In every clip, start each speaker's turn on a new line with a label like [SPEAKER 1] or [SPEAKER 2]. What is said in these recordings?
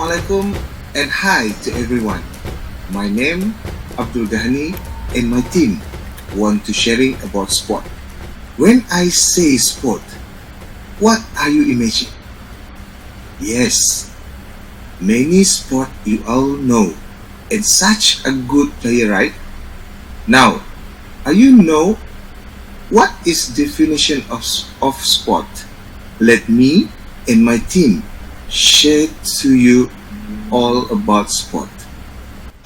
[SPEAKER 1] Assalamualaikum and hi to everyone. My name Abdul Ghani and my team want to sharing about sport. When I say sport, what are you imagining? Yes, many sport you all know and such a good player, right? Now, are you know what is definition of sport? Let me and my team share to you all about sport.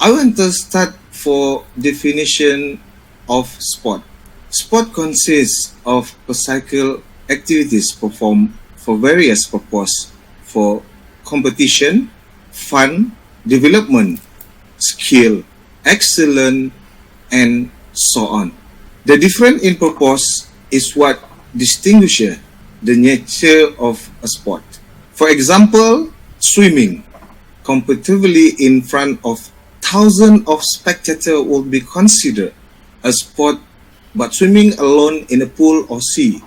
[SPEAKER 1] I want to start for definition of sport. Sport consists of physical activities performed for various purposes for competition, fun, development, skill, excellence, and so on. The difference in purpose is what distinguishes the nature of a sport. For example, swimming competitively in front of thousands of spectators will be considered a sport, but swimming alone in a pool or sea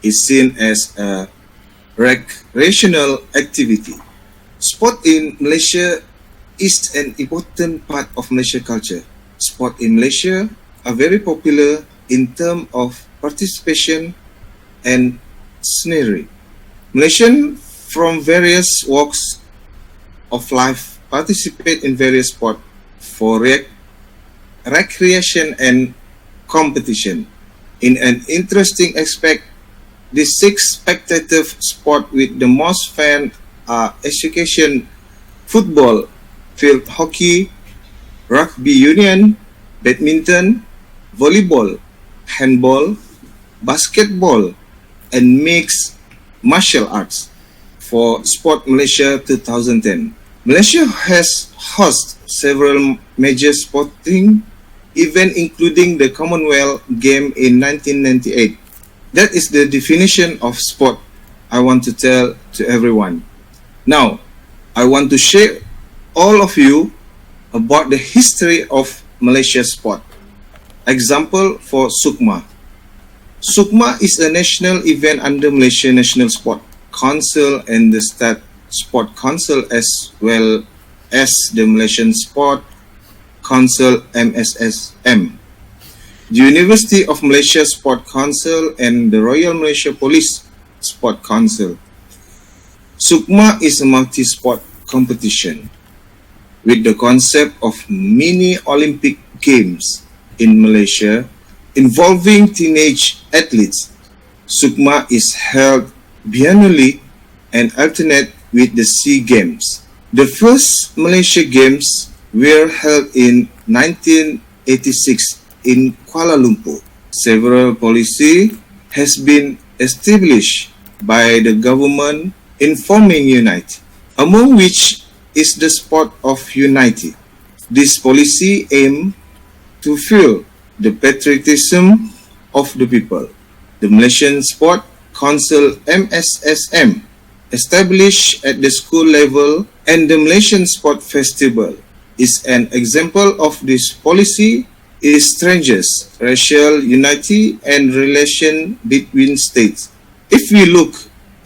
[SPEAKER 1] is seen as a recreational activity. Sport in Malaysia is an important part of Malaysia culture. Sport in Malaysia are very popular in terms of participation and scenery. Malaysians from various walks of life participate in various sports for recreation and competition. In an interesting aspect, the six spectative sports with the most fans are education, football, field hockey, rugby union, badminton, volleyball, handball, basketball, and mixed martial arts. For Sport Malaysia 2010, Malaysia has hosted several major sporting events including the Commonwealth Game in 1998. That is the definition of sport I want to tell to everyone. Now, I want to share all of you about the history of Malaysia sport. Example for Sukma. Sukma is a national event under Malaysia National Sport Council and the State Sport Council as well as the Malaysian Sport Council MSSM. The University of Malaysia Sport Council and the Royal Malaysia Police Sport Council. Sukma is a multi-sport competition with the concept of mini Olympic Games in Malaysia involving teenage athletes. Sukma is held biennially and alternate with the SEA Games. The first Malaysia Games were held in 1986 in Kuala Lumpur. Several policy has been established by the government informing Unity, among which is the sport of Unity. This policy aims to fuel the patriotism of the people. The Malaysian Sport Council MSSM, established at the school level, and the Malaysian Sport Festival is an example of this policy. It strengthens racial unity and relation between states. If we look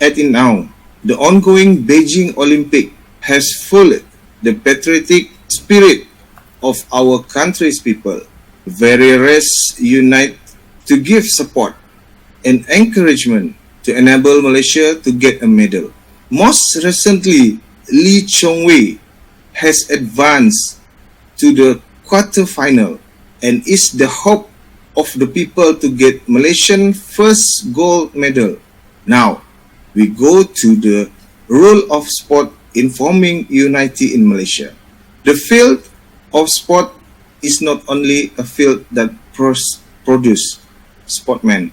[SPEAKER 1] at it now, the ongoing Beijing Olympic has fueled the patriotic spirit of our country's people. Various unite to give support and encouragement to enable Malaysia to get a medal. Most recently, Lee Chong Wei has advanced to the quarter-final and is the hope of the people to get Malaysian first gold medal. Now, we go to the role of sport informing unity in Malaysia. The field of sport is not only a field that produces sportmen,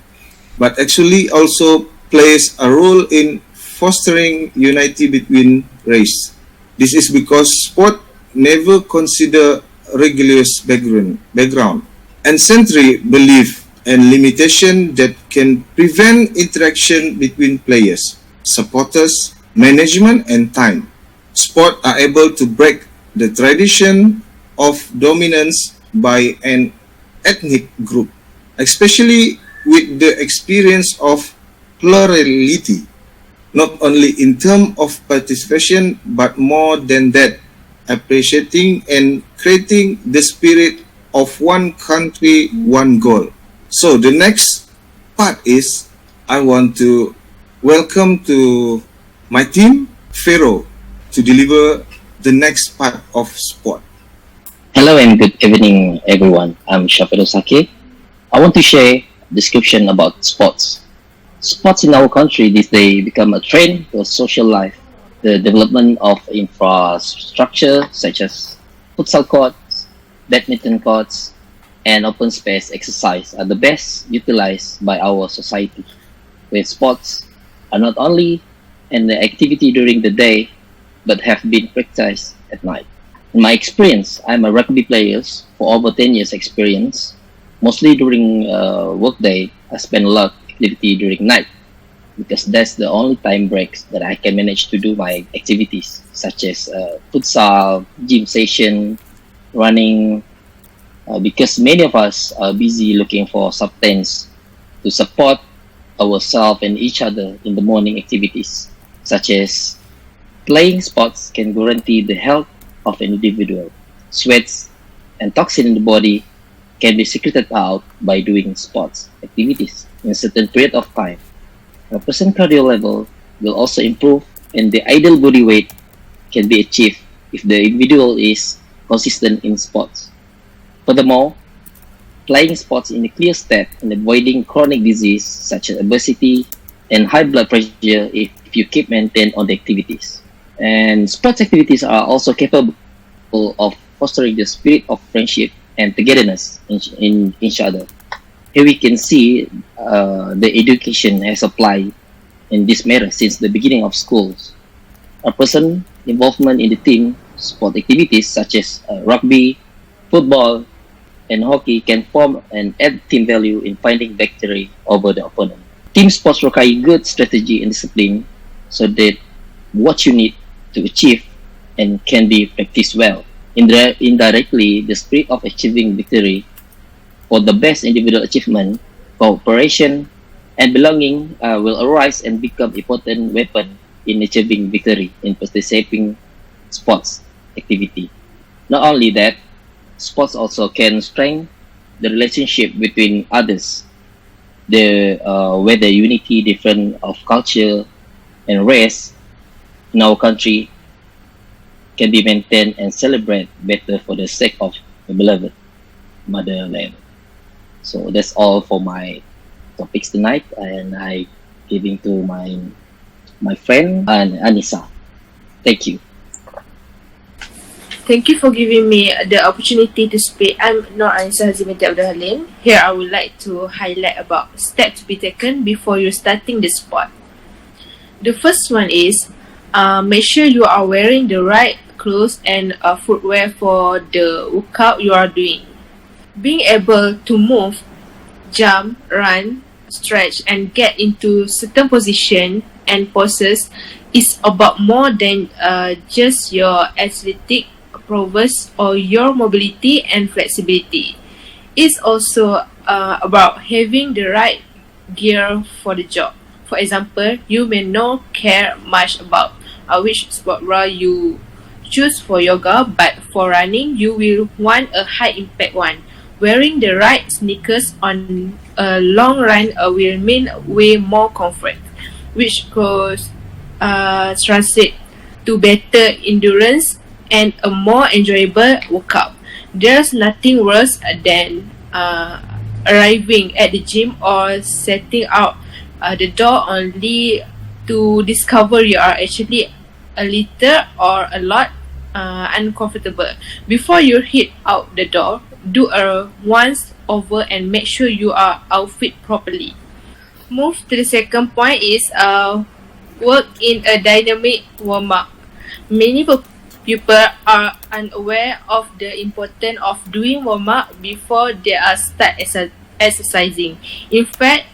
[SPEAKER 1] but actually also plays a role in fostering unity between race. This is because sport never consider religious background, ancestry, belief, and limitation that can prevent interaction between players, supporters, management, and time. Sport are able to break the tradition of dominance by an ethnic group, especially with the experience of plurality. not only in terms of participation, but more than that, appreciating and creating the spirit of one country, one goal. So the next part is I want to welcome to my team, Pharaoh, to deliver the next part of sport.
[SPEAKER 2] Hello and good evening, everyone. I'm Shafiro Saki. I want to share a description about sports. Sports in our country these days become a trend for social life. The development of infrastructure such as futsal courts, badminton courts, and open space exercise are the best utilized by our society, where sports are not only an activity during the day but have been practiced at night. In my experience, I'm a rugby player for over 10 years experience. Mostly during workday, I spend a lot of activity during night because that's the only time breaks that I can manage to do my activities such as futsal, gym session, running, because many of us are busy looking for substance to support ourselves and each other in the morning activities, such as playing sports can guarantee the health of an individual. Sweats and toxin in the body can be secreted out by doing sports activities in a certain period of time. A person's cardio level will also improve and the ideal body weight can be achieved if the individual is consistent in sports. Furthermore, playing sports in a clear state and avoiding chronic disease such as obesity and high blood pressure if you keep maintain on the activities. And sports activities are also capable of fostering the spirit of friendship and togetherness in each other. Here we can see the education has applied in this matter since the beginning of schools. A person involvement in the team sport activities such as rugby, football, and hockey can form and add team value in finding victory over the opponent. Team sports require good strategy and discipline so that what you need to achieve and can be practiced well. Indirectly, the spirit of achieving victory for the best individual achievement, cooperation, and belonging will arise and become important weapon in achieving victory in participating sports activity. Not only that, sports also can strengthen the relationship between others. Where the unity different of culture and race in our country can be maintained and celebrated better for the sake of the beloved motherland. So that's all for my topics tonight, and I giving to my friend Anissa. Thank you.
[SPEAKER 3] Thank you for giving me the opportunity to speak. I'm Nur Anissa Haziminti Abdul Halim. Here I would like to highlight about steps to be taken before you starting the sport. The first one is make sure you are wearing the right clothes and footwear for the workout you are doing. Being able to move, jump, run, stretch and get into certain position and poses is about more than just your athletic prowess or your mobility and flexibility. It's also about having the right gear for the job. For example, you may not care much about which sport bra you choose for yoga, but for running, you will want a high impact one. Wearing the right sneakers on a long run will mean way more comfort, which goes translate to better endurance and a more enjoyable workout. There's nothing worse than arriving at the gym or setting out the door only to discover you are actually a little or a lot uncomfortable. Before you hit out the door, do a once over and make sure you are outfit properly. Move to the second point is work in a dynamic warm-up. Many people are unaware of the importance of doing warm-up before they are start exercising. In fact,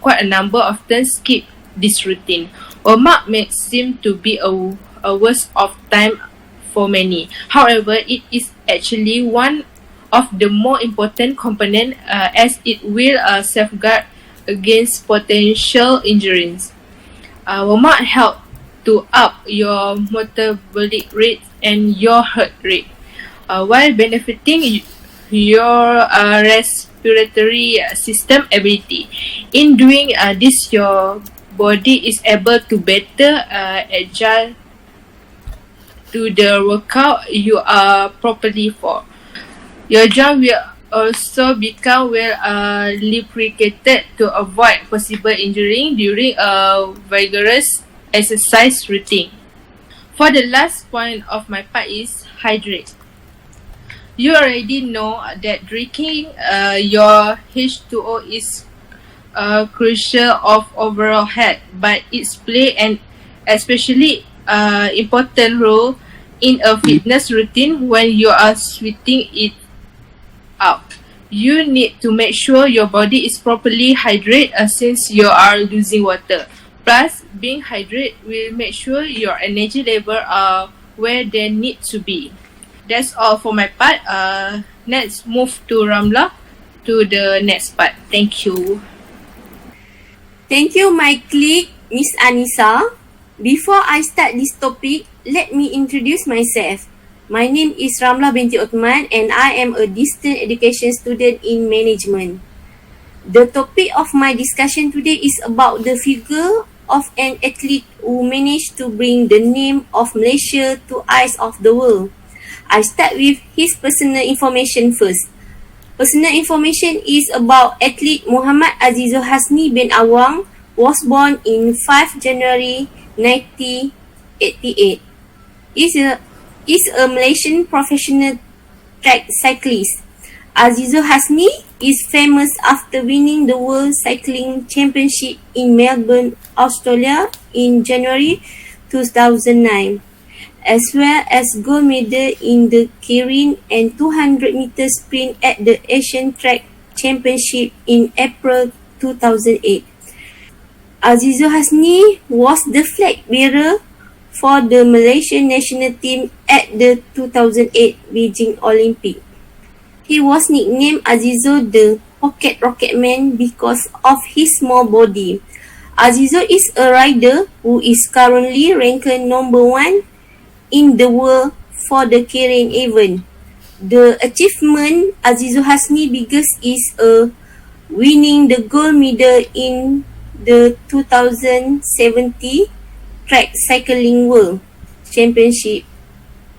[SPEAKER 3] quite a number often skip this routine. Warm-up may seem to be a waste of time for many. However, it is actually one of the more important components as it will safeguard against potential injuries. Warm-up help to up your metabolic rate and your heart rate, while benefiting your respiratory system ability. In doing this, your body is able to better adjust to the workout you are properly for. Your joint will also become well lubricated to avoid possible injury during a vigorous exercise routine. For the last point of my part is hydrate. You already know that drinking your H2O is crucial of overall health, but it's play an especially important role in a fitness routine when you are sweating it out. You need to make sure your body is properly hydrated since you are losing water. Plus, being hydrated will make sure your energy level are where they need to be. That's all for my part. Let's move to Ramla to the next part. Thank you.
[SPEAKER 4] Thank you, my colleague, Miss Anissa. Before I start this topic, let me introduce myself. My name is Ramla binti Othman and I am a distance education student in management. The topic of my discussion today is about the figure of an athlete who managed to bring the name of Malaysia to eyes of the world. I start with his personal information first. Personal information is about athlete Muhammad Azizul Hasni bin Awang, was born in 5 January 1988. Is a Malaysian professional track cyclist. Azizul Hasni is famous after winning the World Cycling Championship in Melbourne, Australia in January 2009. As well as gold medal in the keirin and 200 meter sprint at the Asian Track Championship in April 2008. Azizul Hasni was the flag bearer for the Malaysian national team at the 2008 Beijing Olympic. He was nicknamed Azizul the Pocket Rocketman because of his small body. Azizul is a rider who is currently ranked number 1 in the world for the keirin event. The achievement Azizul Hasni biggest is winning the gold medal in the 2070 Track Cycling World Championship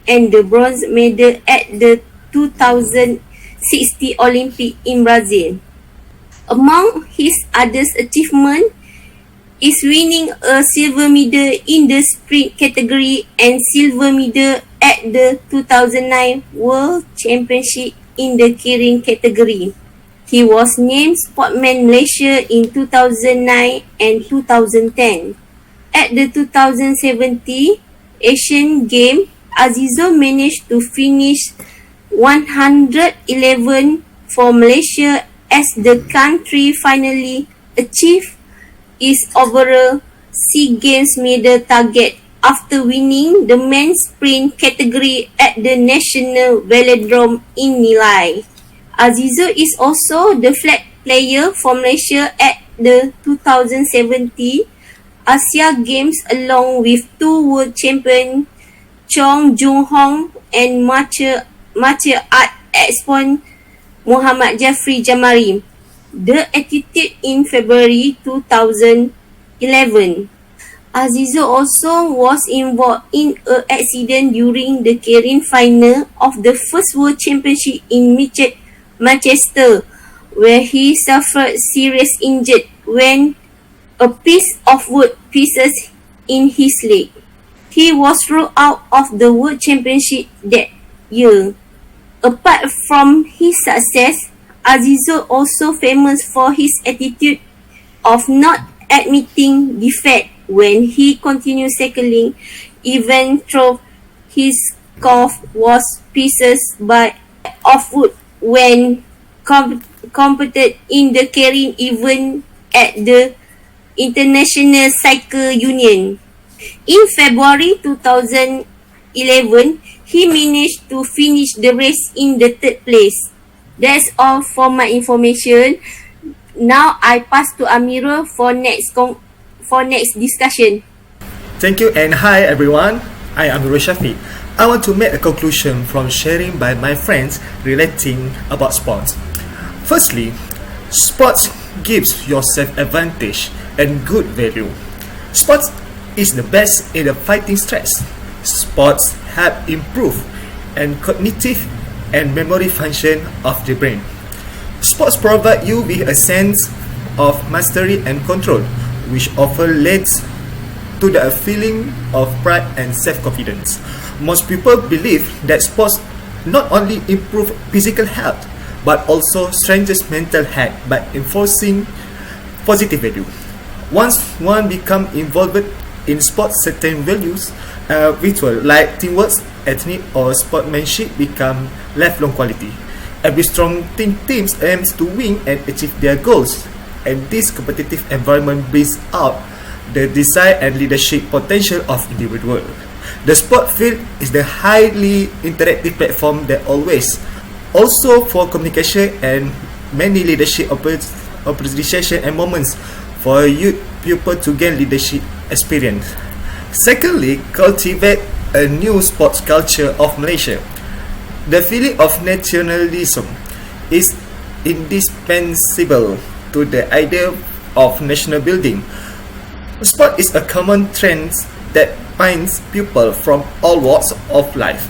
[SPEAKER 4] and the bronze medal at the 2060 Olympic in Brazil. Among his other achievements is winning a silver medal in the sprint category and silver medal at the 2009 World Championship in the keirin category. He was named Sportman Malaysia in 2009 and 2010. At the 2070 Asian Games, Azizul managed to finish 111 for Malaysia as the country finally achieved its overall SEA Games medal target after winning the men's sprint category at the National Velodrome in Nilai. Azizul is also the flag player for Malaysia at the 2070 Asia Games along with 2 world champions Chong Jung Hong and martial art expert Muhammad Jafri Jamari. The attitude in February 2011. Azizul also was involved in an accident during the keirin final of the first World Championship in Manchester, where he suffered serious injury when a piece of wood pieces in his leg. He was ruled out of the World Championship that year. Apart from his success, Azizul also famous for his attitude of not admitting defeat when he continued cycling, even though his scarf was pieces of wood when competed in the keirin event at the International Cycle Union. In February 2011, he managed to finish the race in the 3rd place. That's all for my information. Now I pass to Amirul for for next discussion.
[SPEAKER 5] Thank you and hi everyone. I am Nurul Shafiq. I want to make a conclusion from sharing by my friends relating about sports. Firstly, sports gives yourself advantage and good value. Sports is the best in the fighting stress. Sports help improve and cognitive and memory function of the brain. Sports provide you with a sense of mastery and control, which often leads to the feeling of pride and self-confidence. Most people believe that sports not only improve physical health, but also strengthens mental health by enforcing positive value. Once one becomes involved in sports, certain values, ritual like teamwork, ethnic or sportsmanship become lifelong quality. Every strong team aims to win and achieve their goals, and this competitive environment brings out the desire and leadership potential of individual. The sport field is the highly interactive platform that always also for communication and many leadership appreciation and moments for youth people to gain leadership experience. Secondly, cultivate a new sports culture of Malaysia. The feeling of nationalism is indispensable to the idea of national building. Sport is a common trend that binds people from all walks of life.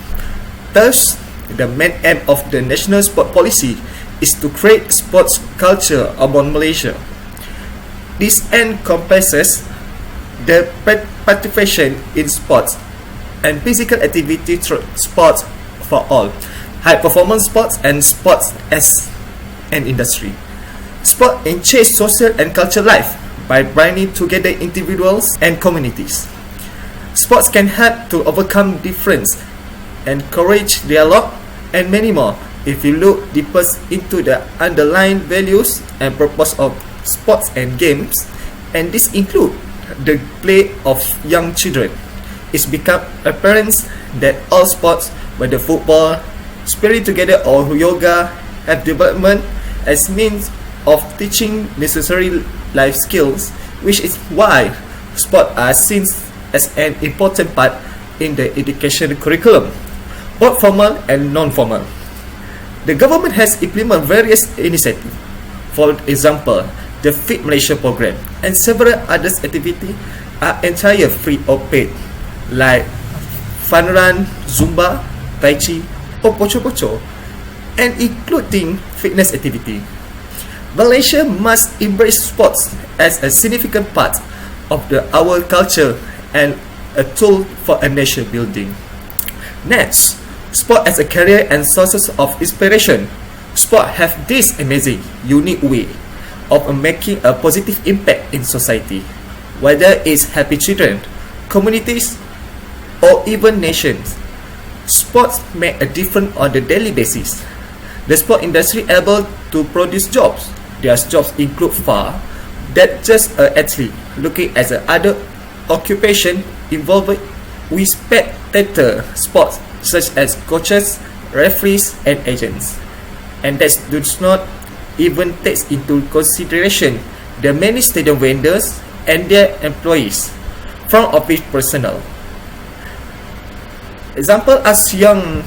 [SPEAKER 5] Thus, the main aim of the national sport policy is to create sports culture among Malaysia. This encompasses the participation in sports and physical activity through sports for all, high performance sports and sports as an industry. Sport enhances social and cultural life by bringing together individuals and communities. Sports can help to overcome difference, encourage dialogue, and many more. If you look deeper into the underlying values and purpose of sports and games, and this include the play of young children, it's become apparent that all sports, whether football, spirit together or yoga, have development as means of teaching necessary life skills, which is why sports are seen as an important part in the education curriculum, both formal and non-formal. The government has implemented various initiatives. For example, the Fit Malaysia program and several other activities are entirely free or paid, like fun run, Zumba, Tai Chi, or Pocho Pocho, and including fitness activity. Malaysia must embrace sports as a significant part of our culture and a tool for a nation building. Next, sport as a career and sources of inspiration. Sport have this amazing, unique way of making a positive impact in society, whether it's happy children, communities, or even nations. Sports make a difference on the daily basis. The sport industry able to produce jobs. Their jobs include far that just an athlete looking at the other occupation involved with spectator sports such as coaches, referees, and agents. And that does not even take into consideration the many stadium vendors and their employees, front office personnel. Example as young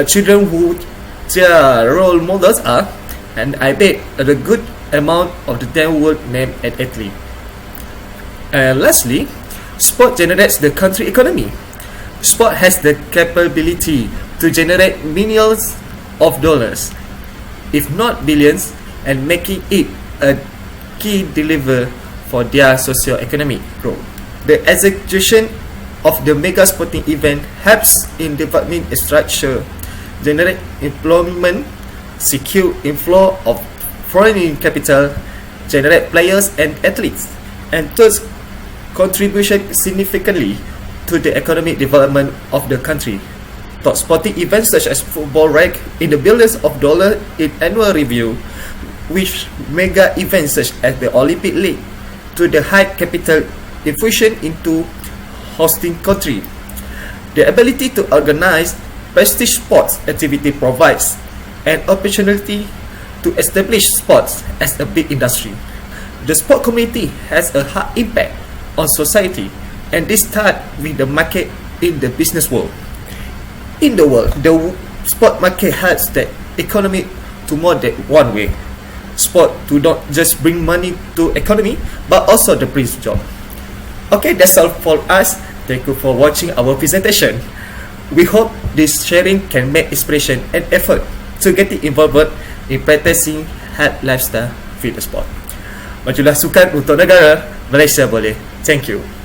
[SPEAKER 5] children who their role models are, and I bet a good amount of the them would name an athlete. And lastly, sport generates the country economy. Sport has the capability to generate millions of dollars, if not billions, and making it a key deliver for their socio-economic growth. The execution of the mega sporting event helps in developing a structure, generate employment, secure inflow of foreign capital, generate players and athletes, and thus contribution significantly to the economic development of the country. Top sporting events such as football rank in the billions of dollars in annual review, with mega events such as the Olympic League to the high capital infusion into hosting country. The ability to organize prestige sports activity provides an opportunity to establish sports as a big industry. The sport community has a hard impact on society, and this start with the market in the business world. In the world, the sport market helps the economy to more than one way. Sport to not just bring money to economy, but also the brings job. Okay, that's all for us. Thank you for watching our presentation. We hope this sharing can make inspiration and effort to get involved in practicing health lifestyle fitness sport. Majulah sukan untuk negara, Malaysia boleh. Thank you.